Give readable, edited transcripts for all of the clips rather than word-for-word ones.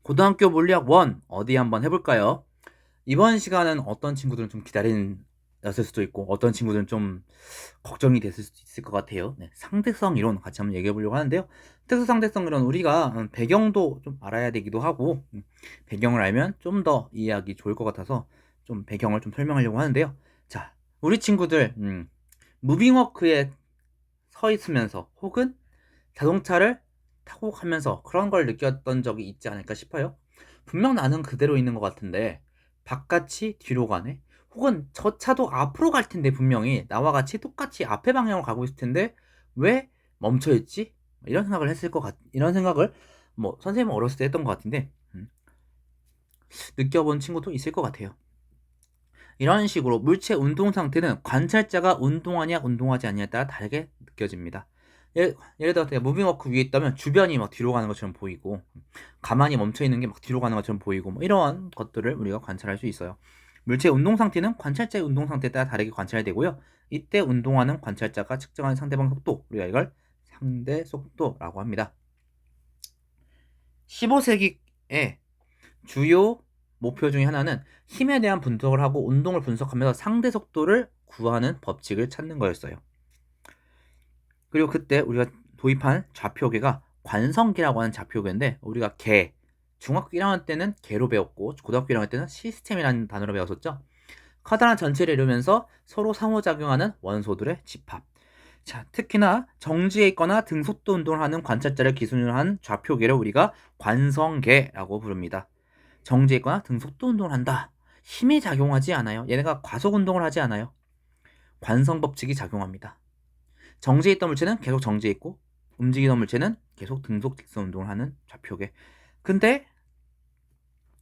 고등학교 물리학 1 어디 한번 해볼까요? 이번 시간은 어떤 친구들은 좀 기다렸을 수도 있고 어떤 친구들은 좀 걱정이 됐을 수도 있을 것 같아요. 네, 상대성 이론 같이 한번 얘기해 보려고 하는데요. 특수 상대성 이론 우리가 배경도 좀 알아야 되기도 하고 배경을 알면 좀 더 이해하기 좋을 것 같아서 좀 배경을 좀 설명하려고 하는데요. 자, 우리 친구들 무빙워크에 서 있으면서 혹은 자동차를 타고 가면서 그런 걸 느꼈던 적이 있지 않을까 싶어요. 분명 나는 그대로 있는 것 같은데 바깥이 뒤로 가네? 혹은 저 차도 앞으로 갈 텐데 분명히 나와 같이 똑같이 앞에 방향으로 가고 있을 텐데 왜 멈춰 있지? 이런 생각을 뭐 선생님은 어렸을 때 했던 것 같은데 느껴본 친구도 있을 것 같아요. 이런 식으로 물체 운동 상태는 관찰자가 운동하냐 운동하지 않냐에 따라 다르게 느껴집니다. 예를 들어 무빙워크 위에 있다면 주변이 막 뒤로 가는 것처럼 보이고 가만히 멈춰 있는 게 막 뒤로 가는 것처럼 보이고 뭐 이런 것들을 우리가 관찰할 수 있어요. 물체 운동 상태는 관찰자의 운동 상태에 따라 다르게 관찰되고요. 이때 운동하는 관찰자가 측정하는 상대방 속도, 우리가 이걸 상대 속도라고 합니다. 15세기에 주요 목표 중에 하나는 힘에 대한 분석을 하고 운동을 분석하면서 상대 속도를 구하는 법칙을 찾는 거였어요. 그리고 그때 우리가 도입한 좌표계가 관성계라고 하는 좌표계인데 우리가 중학교 1학년 때는 계로 배웠고 고등학교 1학년 때는 시스템이라는 단어로 배웠었죠. 커다란 전체를 이루면서 서로 상호작용하는 원소들의 집합. 자, 특히나 정지해 있거나 등속도 운동을 하는 관찰자를 기준으로 한 좌표계를 우리가 관성계라고 부릅니다. 정지해 있거나 등속도 운동을 한다. 힘이 작용하지 않아요. 얘네가 과속 운동을 하지 않아요. 관성 법칙이 작용합니다. 정지해 있던 물체는 계속 정지해 있고 움직이던 물체는 계속 등속 직선 운동을 하는 좌표계. 근데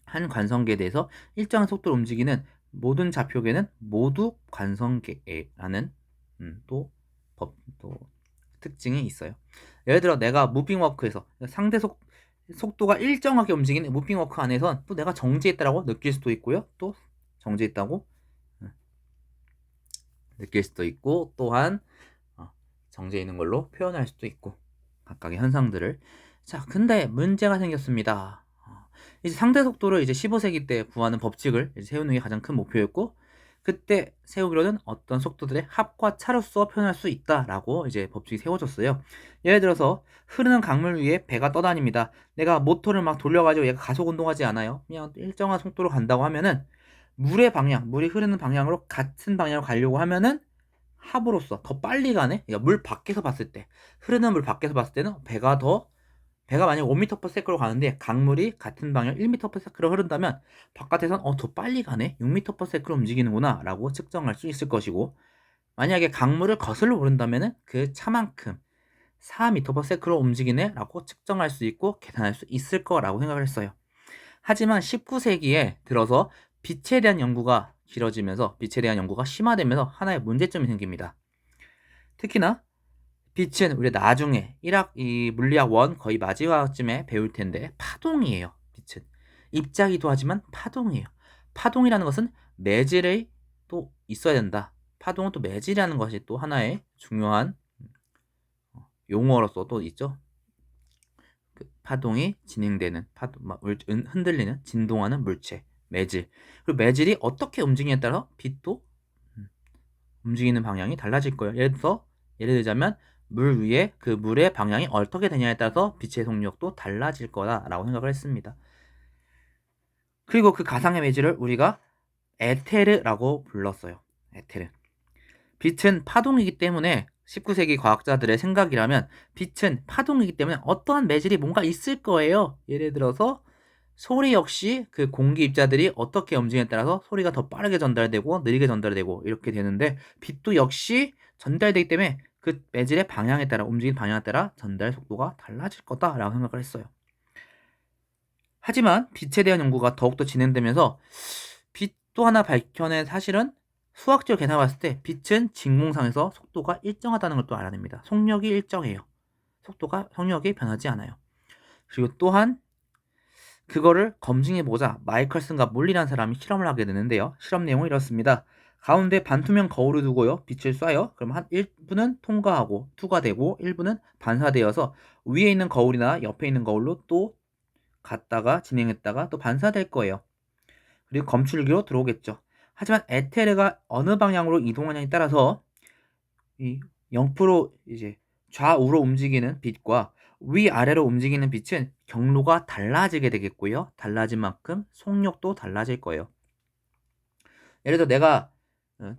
한 관성계에 대해서 일정한 속도로 움직이는 모든 좌표계는 모두 관성계라는 또 특징이 있어요. 예를 들어 내가 무빙워크에서 상대 속도가 일정하게 움직이는 무빙워크 안에선 또 내가 정지했다라고 느낄 수도 있고요. 또 정지했다고 느낄 수도 있고 또한 정지해 있는 걸로 표현할 수도 있고 각각의 현상들을. 자, 근데 문제가 생겼습니다. 이제 상대 속도를 이제 15세기 때 구하는 법칙을 세우는 게 가장 큰 목표였고 그때 세우기로는 어떤 속도들의 합과 차로서 표현할 수 있다라고 이제 법칙이 세워졌어요. 예를 들어서 흐르는 강물 위에 배가 떠다닙니다. 내가 모터를 막 돌려가지고 얘가 가속 운동하지 않아요. 그냥 일정한 속도로 간다고 하면은 물이 흐르는 방향으로 같은 방향으로 가려고 하면은 합으로서 더 빨리 가네? 그러니까 물 밖에서 봤을 때, 흐르는 물 밖에서 봤을 때는 배가 만약 5m/s로 가는데 강물이 같은 방향 1m/s로 흐른다면 바깥에선 더 빨리 가네? 6m/s로 움직이는구나 라고 측정할 수 있을 것이고, 만약에 강물을 거슬러 오른다면 그 차만큼 4m/s로 움직이네 라고 측정할 수 있고 계산할 수 있을 거라고 생각을 했어요. 하지만 19세기에 들어서 빛에 대한 연구가 길어지면서 빛에 대한 연구가 심화되면서 하나의 문제점이 생깁니다. 특히나 빛은 우리 나중에 이 물리학 1 거의 마지막쯤에 배울 텐데 파동이에요. 빛은 입자기도 하지만 파동이에요. 파동이라는 것은 매질이 또 있어야 된다. 파동은 또 매질이라는 것이 또 하나의 중요한 용어로서 또 있죠. 그 파동이 진행되는 흔들리는 진동하는 물체 매질. 그리고 매질이 어떻게 움직이냐에 따라 빛도 움직이는 방향이 달라질 거예요. 예를 들자면 물 위에 그 물의 방향이 어떻게 되냐에 따라서 빛의 속력도 달라질 거다라고 생각을 했습니다. 그리고 그 가상의 매질을 우리가 에테르라고 불렀어요. 에테르. 빛은 파동이기 때문에 19세기 과학자들의 생각이라면 빛은 파동이기 때문에 어떠한 매질이 뭔가 있을 거예요. 예를 들어서 소리 역시 그 공기 입자들이 어떻게 움직이냐에 따라서 소리가 더 빠르게 전달되고 느리게 전달되고 이렇게 되는데 빛도 역시 전달되기 때문에 그 매질의 방향에 따라 움직이는 방향에 따라 전달 속도가 달라질 거다라고 생각을 했어요. 하지만 빛에 대한 연구가 더욱더 진행되면서 빛 또 하나 밝혀낸 사실은 수학적으로 계산해봤을 때 빛은 진공상에서 속도가 일정하다는 걸 또 알아냅니다. 속력이 일정해요. 속력이 변하지 않아요. 그리고 또한 그거를 검증해보자 마이클슨과 몰리라는 사람이 실험을 하게 되는데요. 실험 내용은 이렇습니다. 가운데 반투명 거울을 두고요. 빛을 쏴요. 그럼 한 1부는 통과하고 투과되고 1부는 반사되어서 위에 있는 거울이나 옆에 있는 거울로 또 갔다가 진행했다가 또 반사될 거예요. 그리고 검출기로 들어오겠죠. 하지만 에테르가 어느 방향으로 이동하냐에 따라서 이 0% 이제 좌우로 움직이는 빛과 위아래로 움직이는 빛은 경로가 달라지게 되겠고요. 달라진 만큼 속력도 달라질 거예요. 예를 들어 내가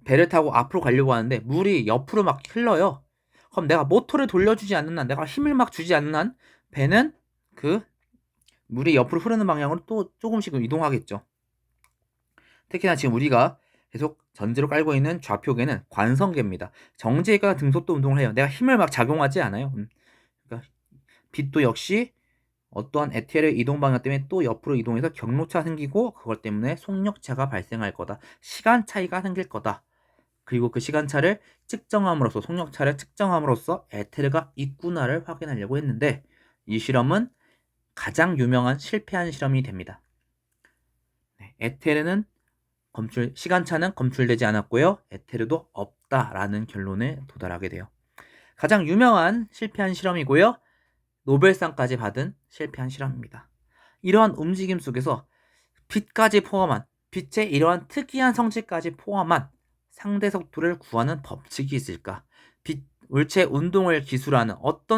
배를 타고 앞으로 가려고 하는데 물이 옆으로 막 흘러요. 그럼 내가 모터를 돌려주지 않는 한, 내가 힘을 막 주지 않는 한 배는 그 물이 옆으로 흐르는 방향으로 또 조금씩 이동하겠죠. 특히나 지금 우리가 계속 전제로 깔고 있는 좌표계는 관성계입니다. 정제가 등속도 운동을 해요. 내가 힘을 막 작용하지 않아요. 그러니까 빛도 역시 어떠한 에테르의 이동 방향 때문에 또 옆으로 이동해서 경로차 생기고 그것 때문에 속력차가 발생할 거다. 시간 차이가 생길 거다. 그리고 그 시간차를 측정함으로써 속력차를 측정함으로써 에테르가 있구나를 확인하려고 했는데 이 실험은 가장 유명한 실패한 실험이 됩니다. 에테르는 시간차는 검출되지 않았고요. 에테르도 없다라는 결론에 도달하게 돼요. 가장 유명한 실패한 실험이고요. 노벨상까지 받은 실패한 실험입니다. 이러한 움직임 속에서 빛까지 포함한 빛의 이러한 특이한 성질까지 포함한 상대 속도를 구하는 법칙이 있을까? 물체 운동을 기술하는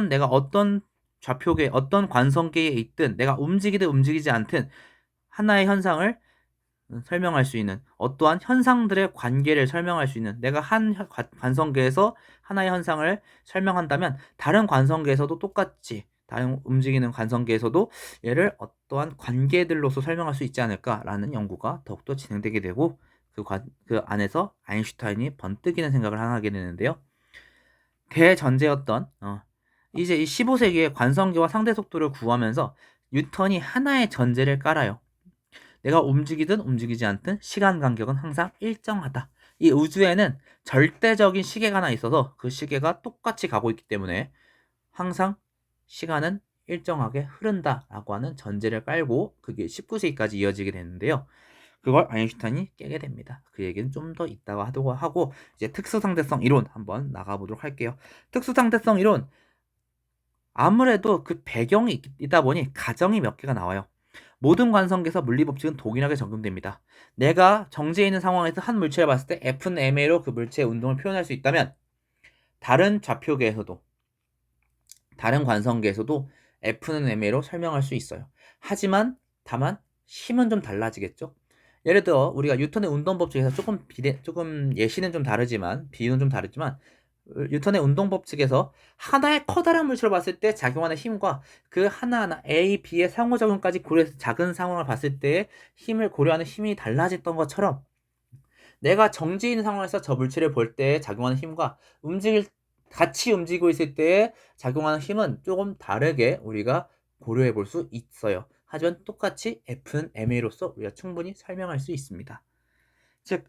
내가 어떤 좌표계, 어떤 관성계에 있든 내가 움직이든 움직이지 않든 하나의 현상을 설명할 수 있는 어떠한 현상들의 관계를 설명할 수 있는 내가 한 관성계에서 하나의 현상을 설명한다면 다른 관성계에서도 똑같이 다른 움직이는 관성계에서도 얘를 어떠한 관계들로서 설명할 수 있지 않을까라는 연구가 더욱더 진행되게 되고 그 안에서 아인슈타인이 번뜩이는 생각을 하게 되는데요. 대전제였던 이제 이 15세기의 관성계와 상대 속도를 구하면서 뉴턴이 하나의 전제를 깔아요. 내가 움직이든 움직이지 않든 시간 간격은 항상 일정하다. 이 우주에는 절대적인 시계가 하나 있어서 그 시계가 똑같이 가고 있기 때문에 항상 시간은 일정하게 흐른다라고 하는 전제를 깔고 그게 19세기까지 이어지게 되는데요. 그걸 아인슈타인이 깨게 됩니다. 그 얘기는 좀 더 이따가 하도록 하고 이제 특수상대성 이론 한번 나가보도록 할게요. 특수상대성 이론 아무래도 그 배경이 있다 보니 가정이 몇 개가 나와요. 모든 관성계에서 물리법칙은 동일하게 적용됩니다. 내가 정지해 있는 상황에서 한 물체를 봤을 때 F는 ma로 그 물체의 운동을 표현할 수 있다면 다른 좌표계에서도 다른 관성계에서도 F는 ma로 설명할 수 있어요. 하지만 다만 힘은 좀 달라지겠죠. 예를 들어 우리가 뉴턴의 운동법칙에서 조금 예시는 좀 다르지만 비유는 좀 다르지만 뉴턴의 운동법칙에서 하나의 커다란 물체를 봤을 때 작용하는 힘과 그 하나하나 A, B의 상호작용까지 고려해서 작은 상황을 봤을 때의 힘을 고려하는 힘이 달라졌던 것처럼 내가 정지 있는 상황에서 저 물체를 볼 때 작용하는 힘과 같이 움직이고 있을 때 작용하는 힘은 조금 다르게 우리가 고려해 볼 수 있어요. 하지만 똑같이 F는 ma로서 우리가 충분히 설명할 수 있습니다. 즉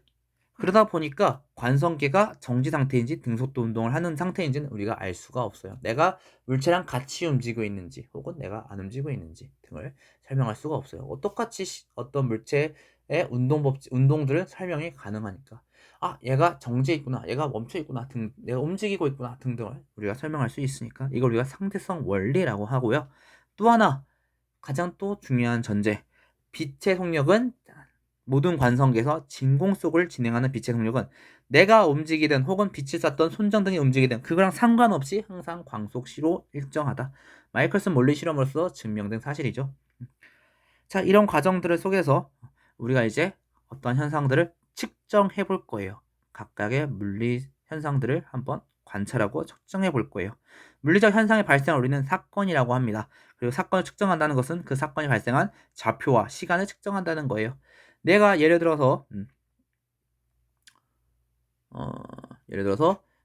그러다 보니까 관성계가 정지 상태인지 등속도 운동을 하는 상태인지는 우리가 알 수가 없어요. 내가 물체랑 같이 움직이고 있는지 혹은 내가 안 움직이고 있는지 등을 설명할 수가 없어요. 똑같이 어떤 물체의 운동들은 설명이 가능하니까 얘가 정지해 있구나, 얘가 멈춰 있구나 등, 내가 움직이고 있구나 등등을 우리가 설명할 수 있으니까 이걸 우리가 상대성 원리라고 하고요. 또 하나 가장 또 중요한 전제, 빛의 속력은 모든 관성계에서 진공 속을 진행하는 빛의 속력은 내가 움직이든 혹은 빛을 쐈던 손전등이 움직이든 그거랑 상관없이 항상 광속시로 일정하다. 마이클슨 몰리 실험으로서 증명된 사실이죠. 자, 이런 과정들을 속에서 우리가 이제 어떤 현상들을 측정해 볼 거예요. 각각의 물리 현상들을 한번 관찰하고 측정해 볼 거예요. 물리적 현상의 발생을 우리는 사건이라고 합니다. 그리고 사건을 측정한다는 것은 그 사건이 발생한 좌표와 시간을 측정한다는 거예요. 내가 예를 들어서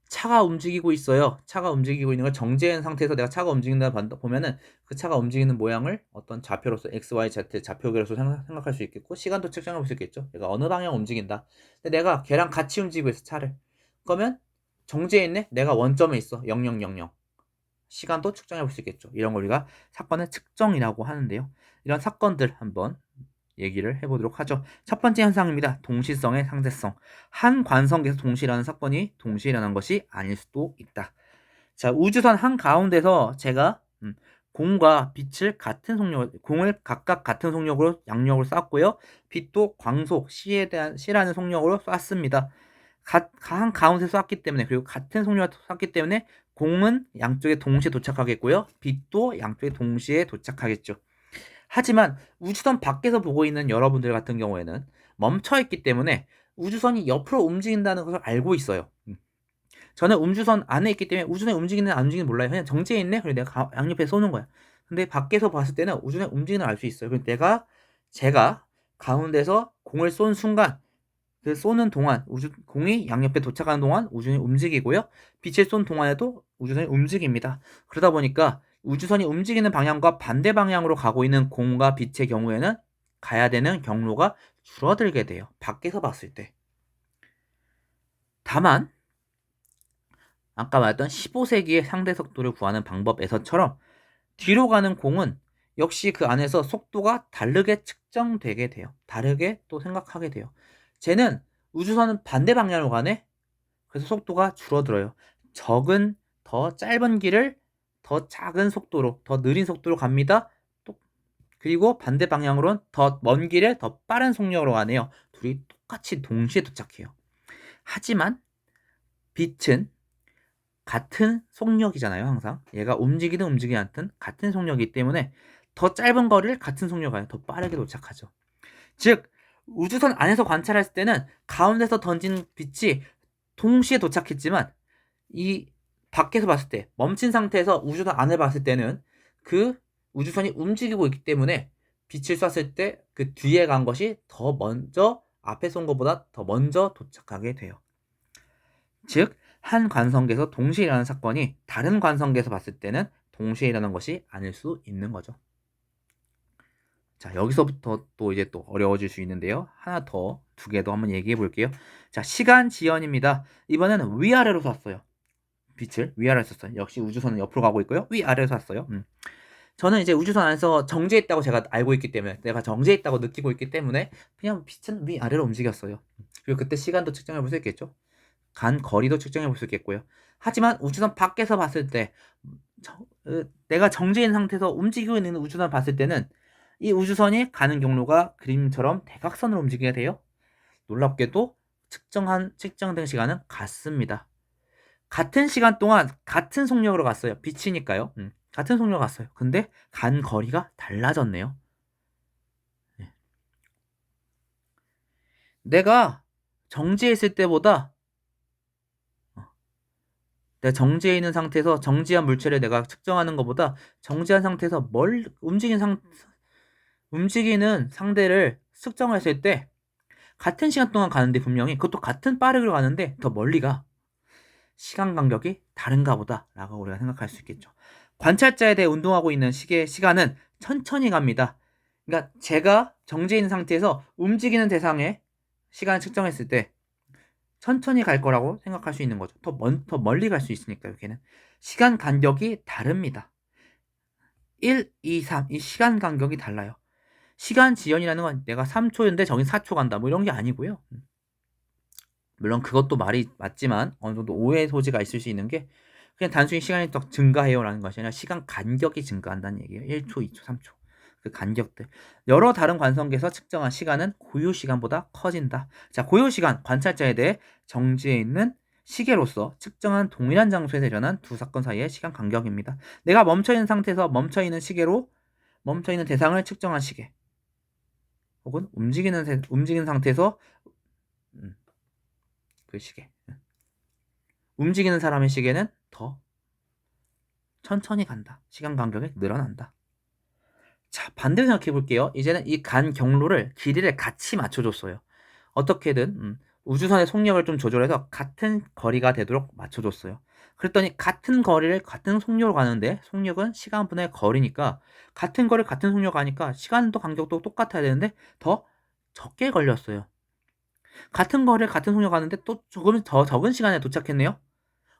차가 움직이고 있어요. 차가 움직이고 있는 걸 정지한 상태에서 내가 차가 움직인다 보면은 그 차가 움직이는 모양을 어떤 좌표로서 x, y, z 좌표계로서 생각할 수 있겠고 시간도 측정해 볼 수 있겠죠. 내가 어느 방향 움직인다. 근데 내가 걔랑 같이 움직이고 있어 차를. 그러면 정지해 있네. 내가 원점에 있어 0000. 시간도 측정해 볼 수 있겠죠. 이런 걸 우리가 사건의 측정이라고 하는데요. 이런 사건들 한번 얘기를 해보도록 하죠. 첫 번째 현상입니다. 동시성의 상대성. 한 관성계에서 동시에 일어나는 사건이 동시에 일어난 것이 아닐 수도 있다. 자, 우주선 한가운데서 제가 공과 빛을 같은 속력, 공을 각각 같은 속력으로 양력으로 쐈고요. 빛도 광속, C라는 속력으로 쐈습니다. 한 가운데 쐈기 때문에, 그리고 같은 속력을 쐈기 때문에 공은 양쪽에 동시에 도착하겠고요. 빛도 양쪽에 동시에 도착하겠죠. 하지만 우주선 밖에서 보고 있는 여러분들 같은 경우에는 멈춰있기 때문에 우주선이 옆으로 움직인다는 것을 알고 있어요. 저는 우주선 안에 있기 때문에 우주선이 움직이는 안 움직이는 몰라요. 그냥 정지해 있네? 그래서 내가 양옆에 쏘는 거야. 근데 밖에서 봤을 때는 우주선이 움직이는 걸 알 수 있어요. 그래서 제가 가운데서 공을 쏜 순간, 그 쏘는 동안 공이 양옆에 도착하는 동안 우주선이 움직이고요. 빛을 쏜 동안에도 우주선이 움직입니다. 그러다 보니까 우주선이 움직이는 방향과 반대 방향으로 가고 있는 공과 빛의 경우에는 가야 되는 경로가 줄어들게 돼요. 밖에서 봤을 때. 다만 아까 말했던 15세기의 상대 속도를 구하는 방법에서처럼 뒤로 가는 공은 역시 그 안에서 속도가 다르게 측정되게 돼요. 다르게 또 생각하게 돼요. 쟤는 우주선은 반대 방향으로 가네? 그래서 속도가 줄어들어요. 더 짧은 길을 더 작은 속도로, 더 느린 속도로 갑니다. 그리고 반대 방향으로는 더 먼 길에 더 빠른 속력으로 가네요. 둘이 똑같이 동시에 도착해요. 하지만 빛은 같은 속력이잖아요, 항상. 얘가 움직이든 움직이지 않든 같은 속력이기 때문에 더 짧은 거리를 같은 속력으로 가요. 더 빠르게 도착하죠. 즉, 우주선 안에서 관찰했을 때는 가운데서 던진 빛이 동시에 도착했지만 이 밖에서 봤을 때, 멈춘 상태에서 우주선 안을 봤을 때는 그 우주선이 움직이고 있기 때문에 빛을 쐈을 때 그 뒤에 간 것이 더 먼저 앞에 쏜 것보다 더 먼저 도착하게 돼요. 즉, 한 관성계에서 동시에 일어나는 사건이 다른 관성계에서 봤을 때는 동시에 일어나는 것이 아닐 수 있는 거죠. 자, 여기서부터 또 이제 또 어려워질 수 있는데요. 하나 더, 두 개 더 한번 얘기해 볼게요. 자, 시간 지연입니다. 이번에는 위아래로 쐈어요. 빛을 위아래로 쐈어요. 역시 우주선은 옆으로 가고 있고요. 위아래로 쐈어요. 저는 이제 우주선 안에서 정지해 있다고 제가 알고 있기 때문에, 내가 정지해 있다고 느끼고 있기 때문에 그냥 빛은 위아래로 움직였어요. 그리고 그때 시간도 측정해 볼 수 있겠죠. 간 거리도 측정해 볼 수 있겠고요. 하지만 우주선 밖에서 봤을 때 내가 정지해 있는 상태에서 움직이고 있는 우주선을 봤을 때는 이 우주선이 가는 경로가 그림처럼 대각선으로 움직이게 돼요. 놀랍게도 측정된 시간은 같습니다. 같은 시간 동안 같은 속력으로 갔어요. 빛이니까요. 같은 속력으로 갔어요. 근데 간 거리가 달라졌네요. 네. 내가 정지해 있을 때보다 내가 정지해 있는 상태에서 정지한 물체를 내가 측정하는 것보다 정지한 상태에서 움직이는 상대를 측정했을 때 같은 시간 동안 가는데, 분명히 그것도 같은 빠르기로 가는데 더 멀리 가. 시간 간격이 다른가 보다 라고 우리가 생각할 수 있겠죠. 관찰자에 대해 운동하고 있는 시간은 천천히 갑니다. 그러니까 제가 정지해 있는 상태에서 움직이는 대상의 시간을 측정했을 때 천천히 갈 거라고 생각할 수 있는 거죠. 더 멀리 갈 수 있으니까. 여기는 시간 간격이 다릅니다. 1, 2, 3 이 시간 간격이 달라요. 시간 지연이라는 건 내가 3초인데 저긴 4초 간다 뭐 이런 게 아니고요. 물론 그것도 말이 맞지만 어느 정도 오해 소지가 있을 수 있는 게, 그냥 단순히 시간이 더 증가해요라는 것이 아니라 시간 간격이 증가한다는 얘기예요. 1초, 2초, 3초. 그 간격들. 여러 다른 관성계에서 측정한 시간은 고유 시간보다 커진다. 자, 고유 시간, 관찰자에 대해 정지해 있는 시계로서 측정한 동일한 장소에서 일어난 두 사건 사이의 시간 간격입니다. 내가 멈춰있는 상태에서 멈춰있는 대상을 측정한 시계, 혹은 움직이는 상태에서 그 시계, 움직이는 사람의 시계는 더 천천히 간다. 시간 간격이 늘어난다. 자, 반대로 생각해 볼게요. 이제는 이 간 경로를, 길이를 같이 맞춰줬어요. 어떻게든 우주선의 속력을 좀 조절해서 같은 거리가 되도록 맞춰줬어요. 그랬더니 같은 거리를 같은 속력으로 가는데, 속력은 시간분의 거리니까 같은 거리를 같은 속력으로 가니까 시간도 간격도 똑같아야 되는데 더 적게 걸렸어요. 같은 거리를 같은 속력으로 가는데 또 조금 더 적은 시간에 도착했네요.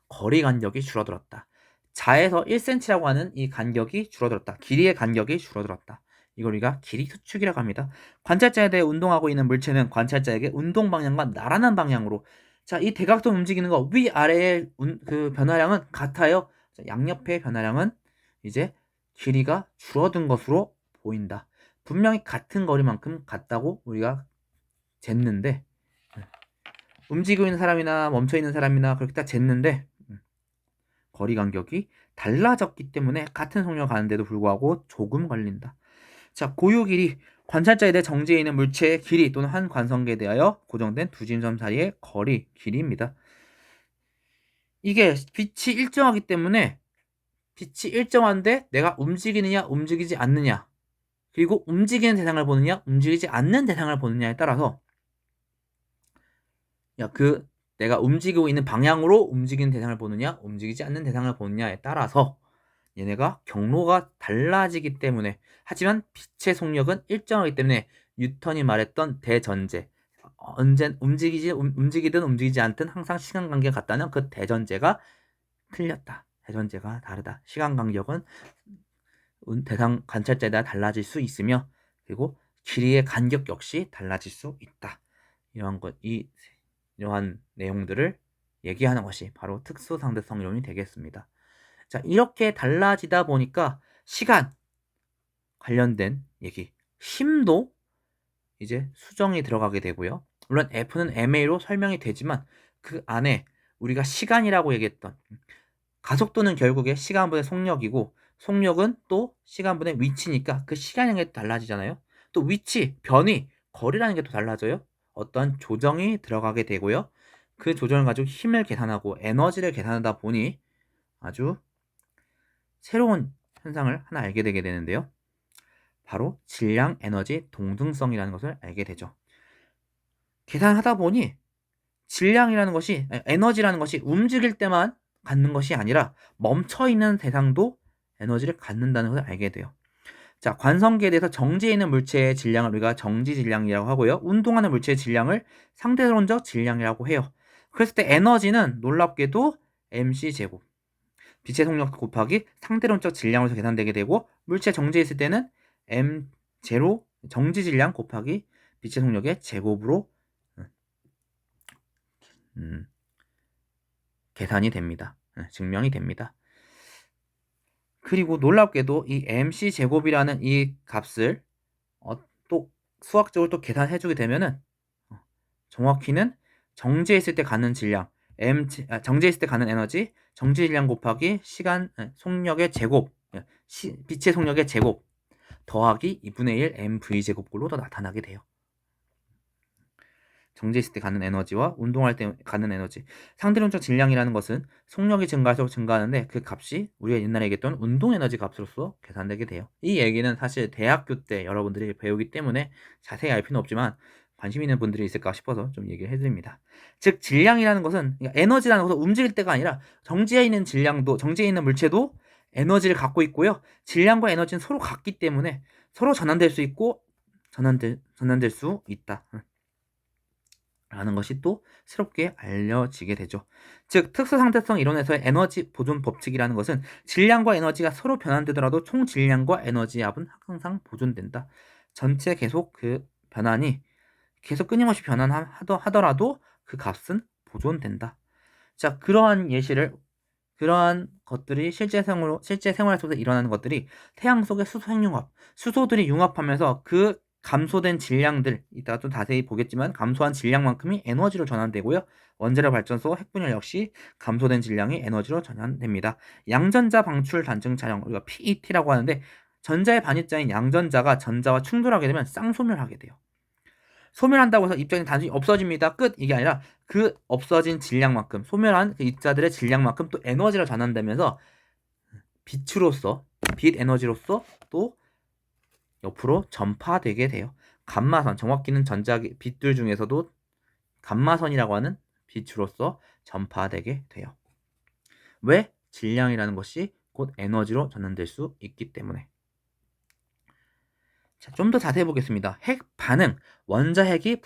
거리 간격이 줄어들었다. 자에서 1cm라고 하는 이 간격이 줄어들었다. 길이의 간격이 줄어들었다. 이걸 우리가 길이 수축이라고 합니다. 관찰자에 대해 운동하고 있는 물체는 관찰자에게 운동 방향과 나란한 방향으로, 자, 이 대각선 움직이는 거 위아래의 그 변화량은 같아요. 자, 양옆의 변화량은 이제 길이가 줄어든 것으로 보인다. 분명히 같은 거리만큼 같다고 우리가 쟀는데, 움직이고 있는 사람이나 멈춰 있는 사람이나 그렇게 딱 쟀는데 거리 간격이 달라졌기 때문에 같은 속력을 가는데도 불구하고 조금 걸린다. 자, 고유 길이, 관찰자에 대해 정지해 있는 물체의 길이 또는 한 관성계에 대하여 고정된 두 지점 사이의 거리, 길이입니다. 이게 빛이 일정하기 때문에 빛이 일정한데 내가 움직이느냐 움직이지 않느냐, 그리고 움직이는 대상을 보느냐 움직이지 않는 대상을 보느냐에 따라서 내가 움직이고 있는 방향으로 움직이는 대상을 보느냐 움직이지 않는 대상을 보느냐에 따라서 얘네가 경로가 달라지기 때문에, 하지만 빛의 속력은 일정하기 때문에 뉴턴이 말했던 대전제, 언제 움직이든 움직이지 않든 항상 시간 간격이 같다는 그 대전제가 틀렸다. 대전제가 다르다. 시간 간격은 대상 관찰자에 따라 달라질 수 있으며, 그리고 길이의 간격 역시 달라질 수 있다. 이러한 내용들을 얘기하는 것이 바로 특수상대성 이론이 되겠습니다. 자, 이렇게 달라지다 보니까 시간 관련된 얘기, 힘도 이제 수정이 들어가게 되고요. 물론 F는 MA로 설명이 되지만 그 안에 우리가 시간이라고 얘기했던 가속도는 결국에 시간분의 속력이고, 속력은 또 시간분의 위치니까 그 시간이라는 게 달라지잖아요. 또 위치, 변이, 거리라는 게 또 달라져요. 어떤 조정이 들어가게 되고요. 그 조정을 가지고 힘을 계산하고 에너지를 계산하다 보니 아주 새로운 현상을 하나 알게 되게 되는데요. 바로 질량, 에너지, 동등성이라는 것을 알게 되죠. 계산하다 보니 질량이라는 것이, 에너지라는 것이 움직일 때만 갖는 것이 아니라 멈춰있는 대상도 에너지를 갖는다는 것을 알게 돼요. 자, 관성계에 대해서 정지해 있는 물체의 질량을 우리가 정지 질량이라고 하고요. 운동하는 물체의 질량을 상대론적 질량이라고 해요. 그랬을 때 에너지는 놀랍게도 mc제곱, 빛의 속력 곱하기 상대론적 질량으로 계산되게 되고, 물체 정지해 있을 때는 m0 정지 질량 곱하기 빛의 속력의 제곱으로 계산이 됩니다. 증명이 됩니다. 그리고 놀랍게도 이 mc제곱이라는 이 값을 또 수학적으로 또 계산해주게 되면은 정확히는 정지했을 때 갖는 질량, 정지했을 때 갖는 에너지, 정지 질량 곱하기 시간, 속력의 제곱, 빛의 속력의 제곱 더하기 2분의 1 mv제곱꼴로 더 나타나게 돼요. 정지했을 때 갖는 에너지와 운동할 때 갖는 에너지, 상대론적 질량이라는 것은 속력이 증가할수록 증가하는데 그 값이 우리가 옛날에 얘기했던 운동 에너지 값으로서 계산되게 돼요. 이 얘기는 사실 대학교 때 여러분들이 배우기 때문에 자세히 알 필요는 없지만 관심 있는 분들이 있을까 싶어서 좀 얘기를 해드립니다. 즉 질량이라는 것은, 그러니까 에너지라는 것은 움직일 때가 아니라 정지해 있는 질량도, 정지해 있는 물체도 에너지를 갖고 있고요. 질량과 에너지는 서로 같기 때문에 서로 전환될 수 있고 전환될 수 있다 라는 것이 또 새롭게 알려지게 되죠. 즉 특수상대성 이론에서의 에너지 보존 법칙이라는 것은 질량과 에너지가 서로 변환되더라도 총 질량과 에너지의 합은 항상 보존된다. 전체 계속 그 변환이 계속 끊임없이 변환하더라도 그 값은 보존된다. 자, 그러한 것들이 실제 생활 속에서 일어나는 것들이 태양 속의 수소 핵융합, 수소들이 융합하면서 그 감소된 질량들, 이따가 좀 자세히 보겠지만 감소한 질량만큼이 에너지로 전환되고요. 원자력 발전소 핵분열 역시 감소된 질량이 에너지로 전환됩니다. 양전자 방출 단층 촬영, 우리가 PET라고 하는데, 전자의 반입자인 양전자가 전자와 충돌하게 되면 쌍소멸하게 돼요. 소멸한다고 해서 입자는 단순히 없어집니다. 끝! 이게 아니라 그 없어진 질량만큼, 소멸한 그 입자들의 질량만큼 또 에너지로 전환되면서 빛 에너지로서 또 옆으로 전파되게 돼요. 감마선, 정확히는 빛들 중에서도 감마선이라고 하는 빛으로서 전파되게 돼요. 왜? 질량이라는 것이 곧 에너지로 전환될 수 있기 때문에. 자, 좀 더 자세히 보겠습니다. 핵 반응, 원자핵이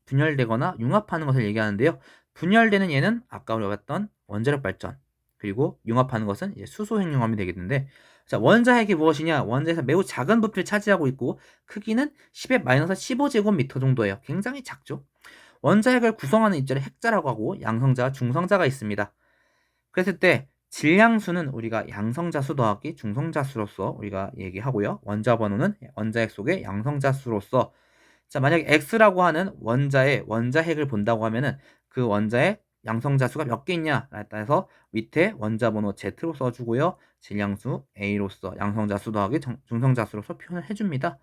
분열되거나 융합하는 것을 얘기하는데요. 분열되는 얘는 아까 우리가 봤던 원자력 발전, 그리고 융합하는 것은 이제 수소 핵융합이 되겠는데, 자, 원자핵이 무엇이냐? 원자에서 매우 작은 부피를 차지하고 있고 크기는 10의 마이너스 15제곱미터 정도예요. 굉장히 작죠. 원자핵을 구성하는 입자를 핵자라고 하고 양성자, 중성자가 있습니다. 그랬을 때 질량수는 우리가 양성자수 더하기 중성자수로서 우리가 얘기하고요. 원자 번호는 원자핵 속의 양성자수로서 자, 만약에 X라고 하는 원자의 원자핵을 본다고 하면은 그 원자의 양성자수가 몇 개 있냐 따라서 밑에 원자 번호 Z로 써주고요. 질량수 A로서 양성자수 더하기 중성자수로서 표현을 해줍니다.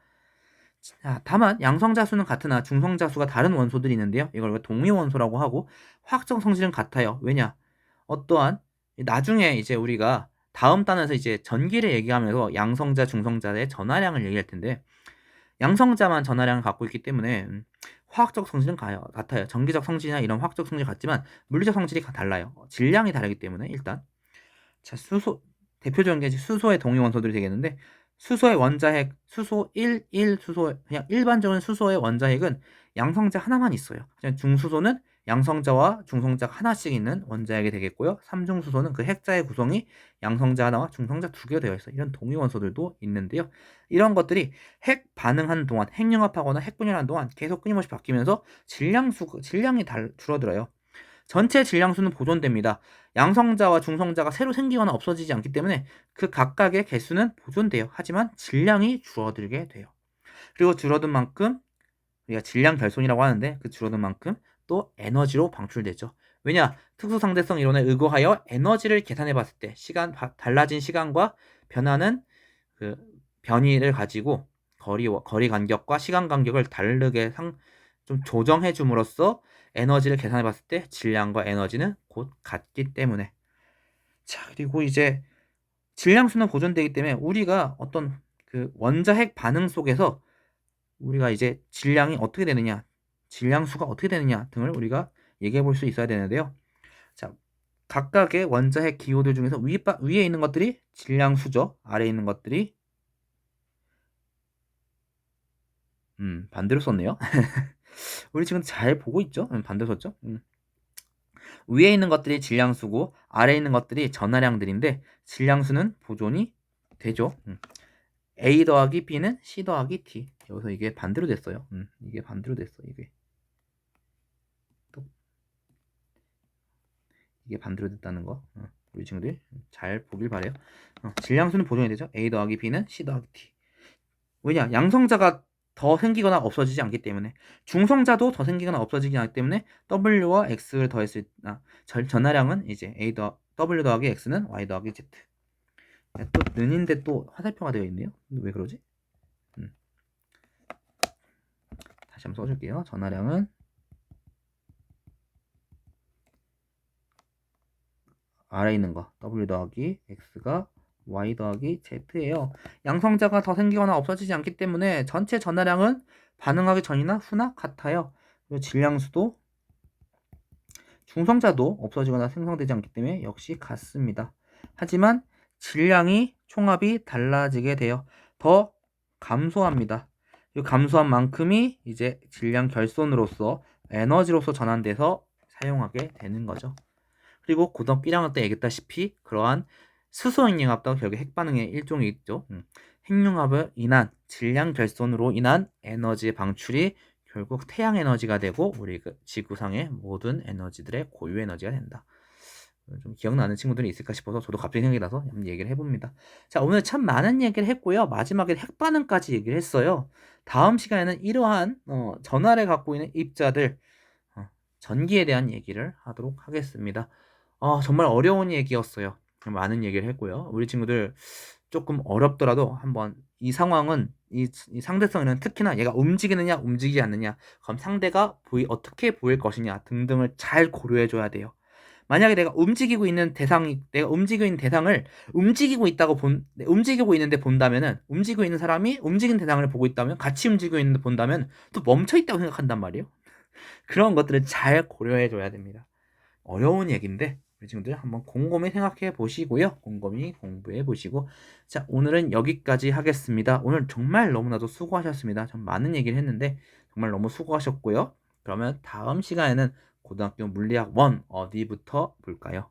자, 다만 양성자수는 같으나 중성자수가 다른 원소들이 있는데요. 이걸 우리가 동위원소라고 하고 화학적 성질은 같아요. 왜냐? 어떠한 나중에 이제 우리가 다음 단에서 이제 전기를 얘기하면서 양성자, 중성자의 전하량을 얘기할 텐데 양성자만 전하량을 갖고 있기 때문에 화학적 성질은 같아요. 전기적 성질이나 이런 화학적 성질이 같지만 물리적 성질이 달라요. 질량이 다르기 때문에 일단 자, 수소 대표적인 게 수소의 동위 원소들이 되겠는데 수소의 원자핵 수소 1, 수소 그냥 일반적인 수소의 원자핵은 양성자 하나만 있어요. 중수소는 양성자와 중성자가 하나씩 있는 원자핵이 되겠고요. 삼중수소는 그 핵자의 구성이 양성자 하나와 중성자 두 개가 되어 있어요. 이런 동위 원소들도 있는데요. 이런 것들이 핵 반응하는 동안 핵융합하거나 핵분열하는 동안 계속 끊임없이 바뀌면서 질량이 줄어들어요. 전체 질량수는 보존됩니다. 양성자와 중성자가 새로 생기거나 없어지지 않기 때문에 그 각각의 개수는 보존돼요. 하지만 질량이 줄어들게 돼요. 그리고 줄어든 만큼 우리가 질량 결손이라고 하는데 그 줄어든 만큼 또 에너지로 방출되죠. 왜냐? 특수상대성 이론에 의거하여 에너지를 계산해 봤을 때 달라진 시간과 변하는 그 변이를 가지고 거리 간격과 시간 간격을 다르게 좀 조정해 줌으로써 에너지를 계산해 봤을 때 질량과 에너지는 곧 같기 때문에 자 그리고 이제 질량수는 보존되기 때문에 우리가 어떤 그 원자핵 반응 속에서 우리가 이제 질량이 어떻게 되느냐 질량수가 어떻게 되느냐 등을 우리가 얘기해 볼 수 있어야 되는데요. 자 각각의 원자핵 기호들 중에서 위에 있는 것들이 질량수죠. 아래에 있는 것들이 반대로 썼네요. 우리 지금 잘 보고 있죠? 반대로 썼죠? 위에 있는 것들이 질량수고 아래에 있는 것들이 전하량들인데 질량수는 보존이 되죠. A 더하기 B는 C 더하기 D. 여기서 이게 반대로 됐어요. 이게 반대로 됐어. 이게 반대로 됐다는 거. 우리 친구들 잘 보길 바래요. 질량수는 보존이 되죠. A 더하기 B는 C 더하기 D. 왜냐? 양성자가 더 생기거나 없어지지 않기 때문에 중성자도 더 생기거나 없어지지 않기 때문에 W와 X를 더했을 전하량은 이제 W 더하기 X는 Y 더하기 Z. 또 는인데 또 화살표가 되어 있네요. 왜 그러지? 다시 한번 써줄게요. 전하량은 아래에 있는 거 W 더하기 X가 Y 더하기 Z예요. 양성자가 더 생기거나 없어지지 않기 때문에 전체 전하량은 반응하기 전이나 후나 같아요. 그리고 질량수도 중성자도 없어지거나 생성되지 않기 때문에 역시 같습니다. 하지만 질량이 총합이 달라지게 돼요. 더 감소합니다. 이 감소한 만큼이 이제 질량 결손으로서 에너지로서 전환돼서 사용하게 되는 거죠. 그리고 고등학교 1학년 때 얘기했다시피 그러한 수소 핵융합도 결국 핵반응의 일종이 있죠. 핵융합을 인한 질량 결손으로 인한 에너지 방출이 결국 태양 에너지가 되고 우리 그 지구상의 모든 에너지들의 고유 에너지가 된다. 좀 기억나는 친구들이 있을까 싶어서 저도 갑자기 생각이 나서 한번 얘기를 해봅니다. 자, 오늘 참 많은 얘기를 했고요. 마지막에 핵반응까지 얘기를 했어요. 다음 시간에는 이러한 전하를 갖고 있는 입자들 전기에 대한 얘기를 하도록 하겠습니다. 정말 어려운 얘기였어요. 많은 얘기를 했고요. 우리 친구들 조금 어렵더라도 한번 이 상황은 이 상대성에는 특히나 얘가 움직이느냐 움직이지 않느냐 그럼 상대가 어떻게 보일 것이냐 등등을 잘 고려해 줘야 돼요. 만약에 내가 움직이고 있는 대상을 움직이고 있는데 본다면은 움직이고 있는 사람이 움직이는 대상을 보고 있다면 같이 움직이고 있는데 본다면 또 멈춰 있다고 생각한단 말이에요. 그런 것들을 잘 고려해 줘야 됩니다. 어려운 얘기인데 우리 친구들 한번 곰곰이 생각해 보시고요. 곰곰이 공부해 보시고 자 오늘은 여기까지 하겠습니다. 오늘 정말 너무나도 수고하셨습니다. 좀 많은 얘기를 했는데 정말 너무 수고하셨고요. 그러면 다음 시간에는 고등학교 물리학 1 어디부터 볼까요?